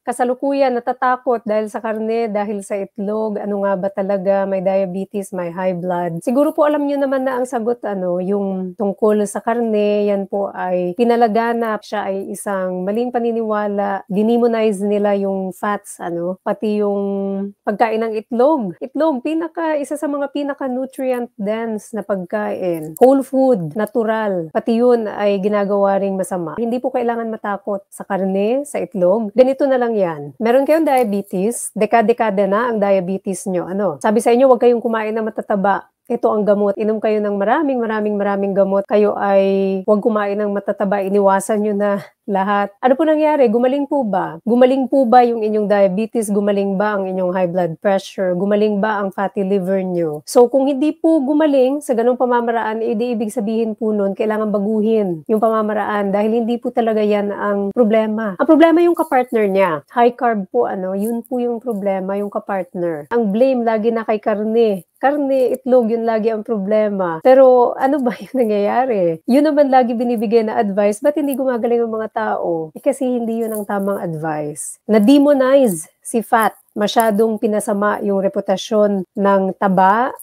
kasalukuyan natatakot dahil sa karne, dahil sa itlog, ano nga ba talaga, may diabetes, may high blood. Siguro po alam niyo naman na ang sagot yung tungkol sa karne, yan po ay pinalaganap, siya ay isang maling paniniwala, dinimonize nila yung fats, pati yung pagkain ng itlog. Itlog, isa sa mga pinaka-nutrient dense na pagkain. Whole food, natural, pati yun ay ginagawa ring masama. Hindi po kailangan matakot sa karne, sa itlog. Ganito na lang yan. Meron kayong diabetes, dekada-dekada na ang diabetes nyo. Sabi sa inyo, huwag kayong kumain ng matataba. Ito ang gamot. Inom kayo ng maraming gamot. Kayo ay huwag kumain ng matataba. Iniwasan nyo na lahat. Ano po nangyari? Gumaling po ba? Gumaling po ba yung inyong diabetes? Gumaling ba ang inyong high blood pressure? Gumaling ba ang fatty liver nyo? So kung hindi po gumaling sa ganung pamamaraan, ibig sabihin po nun, kailangan baguhin yung pamamaraan dahil hindi po talaga yan ang problema. Ang problema yung kapartner niya. High carb po, yun po yung problema, yung kapartner. Ang blame lagi na kay karne. Karne, itlog, yun lagi ang problema. Pero ano ba yung nangyayari? Yun naman lagi binibigay na advice, ba't hindi gumagaling ang mga tao? Kasi hindi yun ang tamang advice. Na-demonize si fat. Masyadong pinasama yung reputasyon ng taba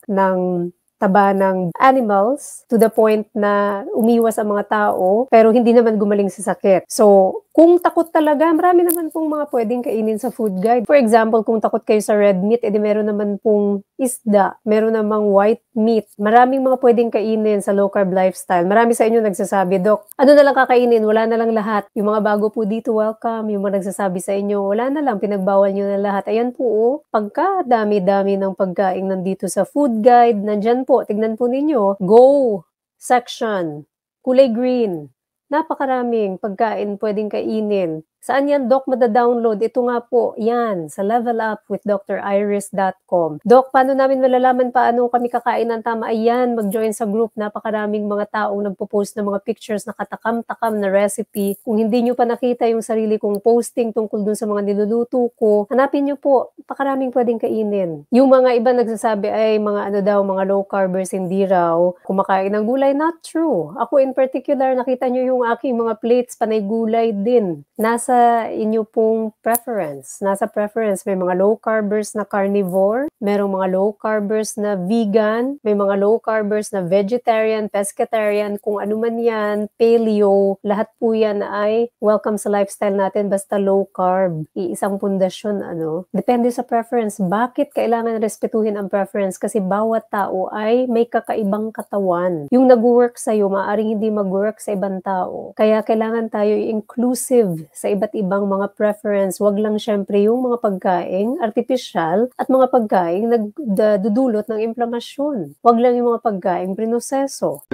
ng animals to the point na umiwas ang mga tao pero hindi naman gumaling sa sakit. So, kung takot talaga, marami naman pong mga pwedeng kainin sa food guide. For example, kung takot kayo sa red meat, edi meron naman pong isda, meron namang white meat. Maraming mga pwedeng kainin sa low carb lifestyle. Marami sa inyo nagsasabi, Dok, ano na lang kakainin? Wala na lang lahat. Yung mga bago po dito, welcome. Yung mga nagsasabi sa inyo, wala na lang, pinagbawal nyo na lahat. Ayan po, pagka dami-dami ng pagkain nandito sa food guide, nandyan po, tignan po ninyo, go section, kulay green. Napakaraming pagkain pwedeng kainin. Saan yan, Doc, mada-download? Ito nga po, yan, sa levelupwithdriris.com. Doc, paano namin malalaman paano kami kakain ng tama? Ayan, mag-join sa group. Napakaraming mga taong nagpo-post ng mga pictures na katakam-takam na recipe. Kung hindi nyo pa nakita yung sarili kong posting tungkol dun sa mga niluluto ko, hanapin nyo po, napakaraming pwedeng kainin. Yung mga iba nagsasabi ay mga mga low carbers, hindi raw kumakain ng gulay. Not true. Ako in particular, nakita nyo yung aking mga plates, panay gulay din. Nasa inyo pong preference. Nasa preference, may mga low carbers na carnivore, merong mga low carbers na vegan, may mga low carbers na vegetarian, pescatarian, kung ano man yan, paleo, lahat po yan ay welcome sa lifestyle natin basta low carb. Iisang pundasyon, Depende sa preference. Bakit kailangan respetuhin ang preference? Kasi bawat tao ay may kakaibang katawan. Yung nag-work sa'yo, maaaring hindi mag-work sa ibang tao. Kaya kailangan tayo inclusive sa iba't ibang mga preference. Wag lang syempre yung mga pagkaing artificial at mga pagkaing nagdudulot ng inflamasyon. Wag lang yung mga pagkaing prinoseso.